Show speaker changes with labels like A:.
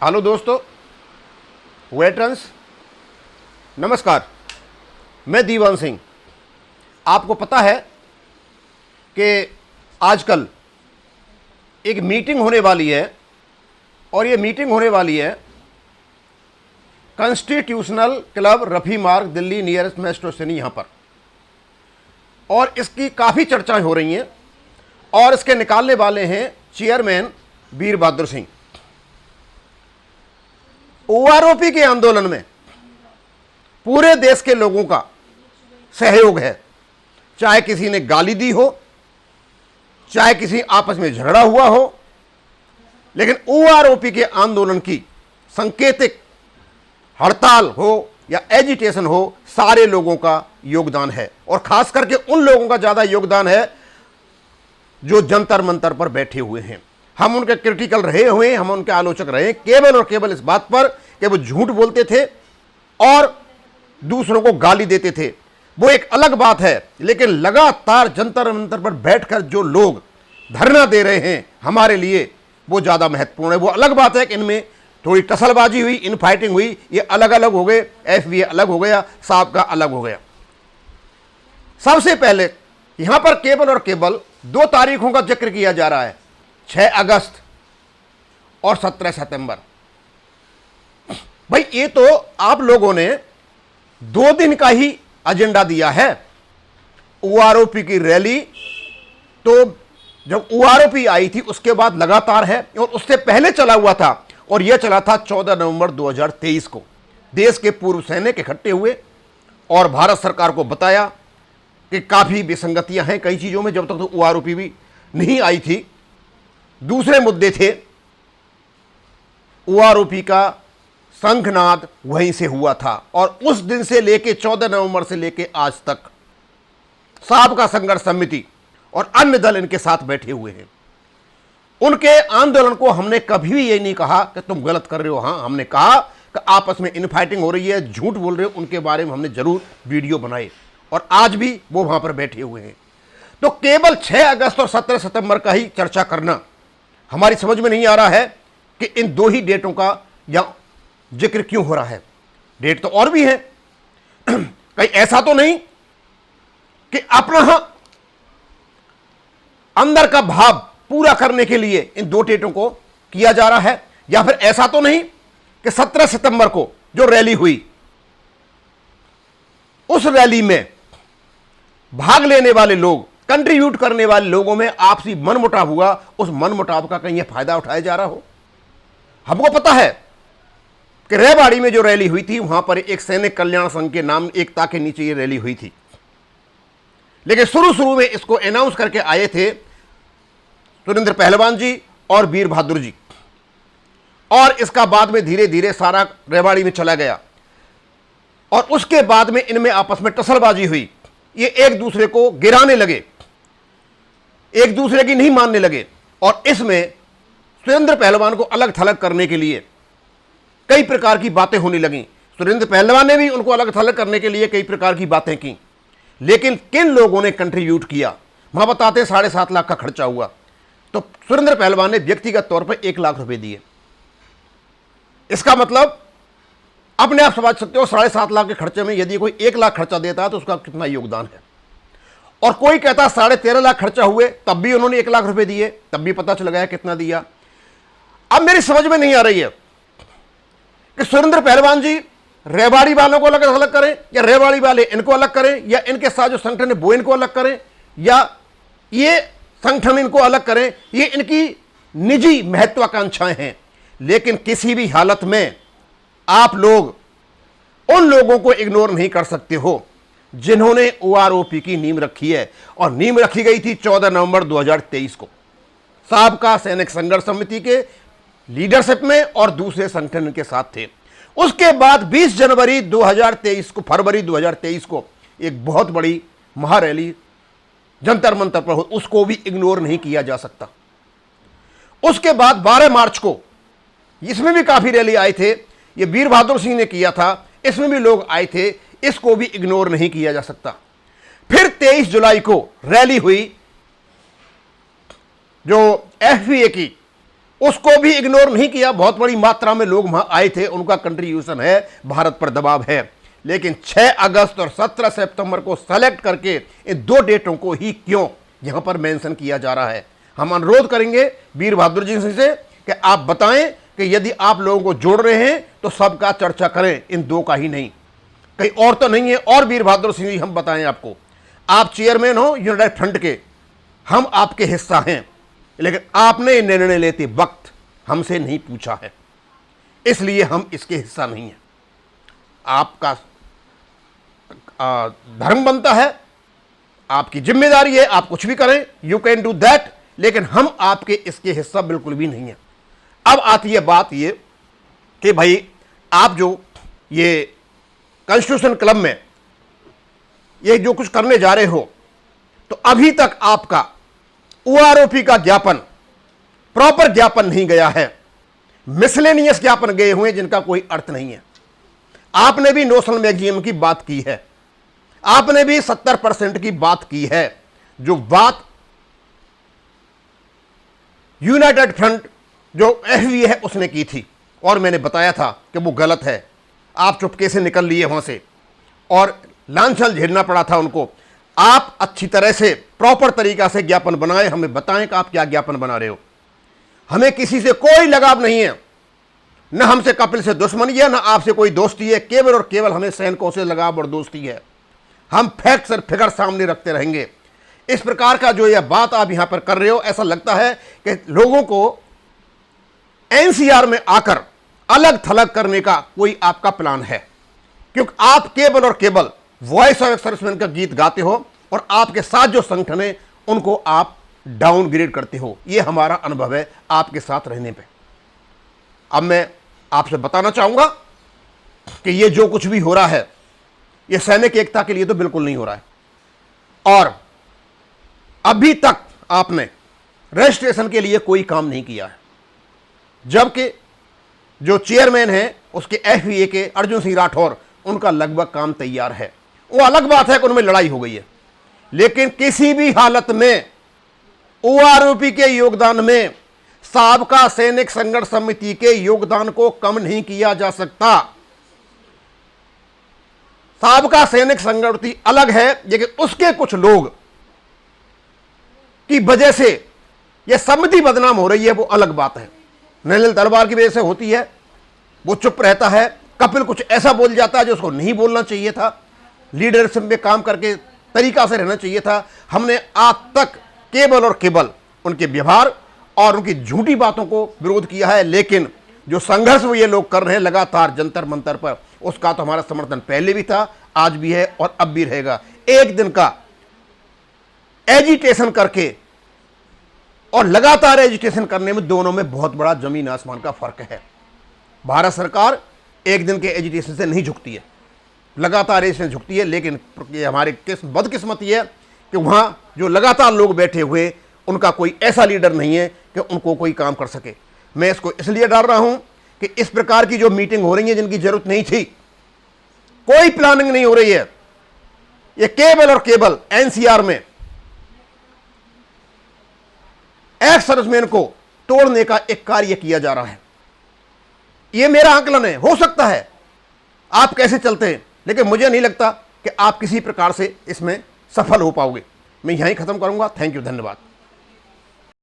A: Hello दोस्तों, veterans, नमस्कार। मैं दीवान सिंह। आपको पता है कि आजकल एक मीटिंग होने वाली है और ये मीटिंग होने वाली है कॉन्स्टिट्यूशनल क्लब रफ़ी मार्ग, दिल्ली नियरेस्ट मेट्रो स्टेशन यहाँ पर, और इसकी काफ़ी चर्चाएं हो रही हैं और इसके निकालने वाले हैं चेयरमैन वीर बहादुर सिंह। ओआरओपी के आंदोलन में पूरे देश के लोगों का सहयोग है, चाहे किसी ने गाली दी हो, चाहे किसी आपस में झगड़ा हुआ हो, लेकिन ओआरओपी के आंदोलन की सांकेतिक हड़ताल हो या एजिटेशन हो, सारे लोगों का योगदान है और खास करके उन लोगों का ज्यादा योगदान है जो जंतर मंतर पर बैठे हुए हैं। हम उनके क्रिटिकल रहे हुए हैं, हम उनके आलोचक रहे, केवल और केवल इस बात पर कि वो झूठ बोलते थे और दूसरों को गाली देते थे, वो एक अलग बात है। लेकिन लगातार जंतर मंतर पर बैठकर जो लोग धरना दे रहे हैं हमारे लिए, वो ज्यादा महत्वपूर्ण है। वो अलग बात है कि इनमें थोड़ी टसलबाजी हुई, इन फाइटिंग हुई, ये अलग अलग हो गए, एफबीए अलग हो गया, साहब का अलग हो गया। सबसे पहले यहां पर केवल और केवल 2 तारीखों का जिक्र किया जा रहा है, 6 अगस्त और 17 सितंबर। भाई ये तो आप लोगों ने 2 दिन का ही एजेंडा दिया है। ओआरओपी की रैली तो जब ओआरओपी आई थी उसके बाद लगातार है और उससे पहले चला हुआ था, और यह चला था 14 नवंबर 2023 को। देश के पूर्व सैनिक इकट्ठे हुए और भारत सरकार को बताया कि काफी विसंगतियां हैं कई चीजों में, जब तक तो ओआरओपी भी नहीं आई थी। दूसरे मुद्दे थे, ओआरओपी का शंखनाद वहीं से हुआ था और उस दिन से लेके 14 नवंबर से लेके आज तक साहब का संघर्ष समिति और अन्य दल इनके साथ बैठे हुए हैं। उनके आंदोलन को हमने कभी भी ये नहीं कहा कि तुम गलत कर रहे हो। हाँ, हमने कहा कि आपस में इनफाइटिंग हो रही है, झूठ बोल रहे हो, उनके बारे में हमने जरूर वीडियो बनाए और आज भी वो वहां पर बैठे हुए हैं। तो केवल 6 अगस्त और 17 सितंबर का ही चर्चा करना हमारी समझ में नहीं आ रहा है कि इन 2 ही डेटों का या जिक्र क्यों हो रहा है। डेट तो और भी है, कहीं ऐसा तो नहीं कि अपना अंदर का भाव पूरा करने के लिए इन 2 डेटों को किया जा रहा है, या फिर ऐसा तो नहीं कि 17 सितंबर को जो रैली हुई उस रैली में भाग लेने वाले लोग, कंट्रीब्यूट करने वाले लोगों में आपसी मनमुटाव हुआ, उस मनमुटाव का कहीं यह फायदा उठाया जा रहा हो। हमको पता है कि रेवाड़ी में जो रैली हुई थी वहां पर एक सैनिक कल्याण संघ के नाम एकता के नीचे ये रैली हुई थी, लेकिन शुरू में इसको अनाउंस करके आए थे सुरेंद्र पहलवान जी और वीर बहादुर जी, और इसका बाद में धीरे धीरे सारा रेवाड़ी में चला गया और उसके बाद में इनमें आपस में टसलबाजी हुई। ये एक दूसरे को गिराने लगे, एक दूसरे की नहीं मानने लगे और इसमें सुरेंद्र पहलवान को अलग थलग करने के लिए कई प्रकार की बातें होने लगी। सुरेंद्र पहलवान ने भी उनको अलग थलग करने के लिए कई प्रकार की बातें की, लेकिन किन लोगों ने कंट्रीब्यूट किया वहां बताते 7.5 लाख का खर्चा हुआ। तो सुरेंद्र पहलवान ने व्यक्तिगत तौर पर 1 लाख रुपए दिए। इसका मतलब अपने आप समझ सकते हो 7.5 लाख के खर्चे में यदि कोई 1 लाख खर्चा देता है तो उसका कितना योगदान है। और कोई कहता 13.5 लाख खर्चा हुए तब भी उन्होंने 1 लाख रुपए दिए, तब भी पता चल गया कितना दिया। अब मेरी समझ में नहीं आ रही है कि सुरेंद्र पहलवान जी रेवाड़ी वालों को अलग अलग करें या रेवाड़ी वाले इनको अलग करें, या इनके साथ जो संगठन है वो इनको अलग करें, या ये संगठन इनको अलग करें। ये इनकी निजी महत्वाकांक्षाएं हैं, लेकिन किसी भी हालत में आप लोग उन लोगों को इग्नोर नहीं कर सकते हो जिन्होंने ओआरओपी की नींव रखी है, और नींव रखी गई थी 14 नवंबर 2023 को साहब का सैनिक संघर्ष समिति के लीडरशिप में और दूसरे संगठन के साथ थे। उसके बाद 20 जनवरी 2023 को, फरवरी 2023 को एक बहुत बड़ी महारैली जंतर मंतर पर हो, उसको भी इग्नोर नहीं किया जा सकता। उसके बाद 12 मार्च को इसमें भी काफी रैली आए थे, ये वीर बहादुर सिंह ने किया था, इसमें भी लोग आए थे, इसको भी इग्नोर नहीं किया जा सकता। फिर 23 जुलाई को रैली हुई जो एफबीए की उसको भी इग्नोर नहीं किया। बहुत बड़ी मात्रा में लोग वहां आए थे, उनका कंट्रीब्यूशन है, भारत पर दबाव है। लेकिन 6 अगस्त और 17 सितंबर को सेलेक्ट करके इन 2 डेटों को ही क्यों यहां पर मेंशन किया जा रहा है? हम अनुरोध करेंगे वीर बहादुर जी से कि आप बताएं कि यदि आप लोगों को जोड़ रहे हैं तो सबका चर्चा करें, इन 2 का ही नहीं, कहीं और तो नहीं है। और वीर बहादुर सिंह जी, हम बताएं आपको, आप चेयरमैन हो यूनाइटेड फ्रंट के, हम आपके हिस्सा हैं, लेकिन आपने निर्णय लेते वक्त हमसे नहीं पूछा है, इसलिए हम इसके हिस्सा नहीं हैं। आपका धर्म बनता है, आपकी जिम्मेदारी है, आप कुछ भी करें, यू कैन डू दैट, लेकिन हम आपके इसके हिस्सा बिल्कुल भी नहीं है। अब आती है बात ये कि भाई आप जो ये कॉन्स्टिट्यूशन क्लब में ये जो कुछ करने जा रहे हो, तो अभी तक आपका ओआरओपी का ज्ञापन, प्रॉपर ज्ञापन नहीं गया है, मिसलेनियस ज्ञापन गए हुए जिनका कोई अर्थ नहीं है। आपने भी नेशनल मैक्सिमम की बात की है, आपने भी 70% की बात की है, जो बात यूनाइटेड फ्रंट जो एफवी है उसने की थी, और मैंने बताया था कि वो गलत है। आप चुपके से निकल लिए वहां से और लांछन झेलना पड़ा था उनको। आप अच्छी तरह से प्रॉपर तरीका से ज्ञापन बनाए, हमें बताएं कि आप क्या ज्ञापन बना रहे हो। हमें किसी से कोई लगाव नहीं है, न हमसे कपिल से दुश्मनी है, न आपसे कोई दोस्ती है, केवल और केवल हमें सैनिकों से लगाव और दोस्ती है। हम फैक्ट्स और फिगर सामने रखते रहेंगे। इस प्रकार का जो यह बात आप यहां पर कर रहे हो, ऐसा लगता है कि लोगों को एनसीआर में आकर अलग थलग करने का कोई आपका प्लान है, क्योंकि आप केवल और केवल वॉइस ऑफ सर्विसमैन का गीत गाते हो और आपके साथ जो संगठन है उनको आप डाउनग्रेड करते हो। यह हमारा अनुभव है आपके साथ रहने पे। अब मैं आपसे बताना चाहूंगा कि यह जो कुछ भी हो रहा है, यह सैनिक एकता के लिए तो बिल्कुल नहीं हो रहा है, और अभी तक आपने रजिस्ट्रेशन के लिए कोई काम नहीं किया है, जबकि जो चेयरमैन है उसके एफवीए के अर्जुन सिंह राठौर, उनका लगभग काम तैयार है। वो अलग बात है कि उनमें लड़ाई हो गई है, लेकिन किसी भी हालत में ओआरओपी के योगदान में साबका सैनिक संघर्ष समिति के योगदान को कम नहीं किया जा सकता। साबका सैनिक संघर्ष समिति अलग है, लेकिन उसके कुछ लोग की वजह से यह समिति बदनाम हो रही है, वो अलग बात है। नलिन तलवार की वजह से होती है, वो चुप रहता है। कपिल कुछ ऐसा बोल जाता है जो उसको नहीं बोलना चाहिए था, लीडरशिप में काम करके तरीका से रहना चाहिए था। हमने आज तक केवल और केवल उनके व्यवहार और उनकी झूठी बातों को विरोध किया है, लेकिन जो संघर्ष वो ये लोग कर रहे हैं लगातार जंतर मंतर पर, उसका तो हमारा समर्थन पहले भी था, आज भी है और अब भी रहेगा। एक दिन का एजिटेशन करके और लगातार एजिटेशन करने में, दोनों में बहुत बड़ा जमीन आसमान का फर्क है। भारत सरकार एक दिन के एजिटेशन से नहीं झुकती है, लगातार एजिटेशन झुकती है, लेकिन ये हमारी बदकिस्मती है कि वहां जो लगातार लोग बैठे हुए, उनका कोई ऐसा लीडर नहीं है कि उनको कोई काम कर सके। मैं इसको इसलिए डाल रहा हूं कि इस प्रकार की जो मीटिंग हो रही है जिनकी जरूरत नहीं थी, कोई प्लानिंग नहीं हो रही है, ये केवल और केवल एनसीआर में एक्स सर्विसमैन को तोड़ने का एक कार्य किया जा रहा है। यह मेरा आकलन है, हो सकता है आप कैसे चलते हैं, लेकिन मुझे नहीं लगता कि आप किसी प्रकार से इसमें सफल हो पाओगे। मैं यहीं खत्म करूंगा। थैंक यू, धन्यवाद।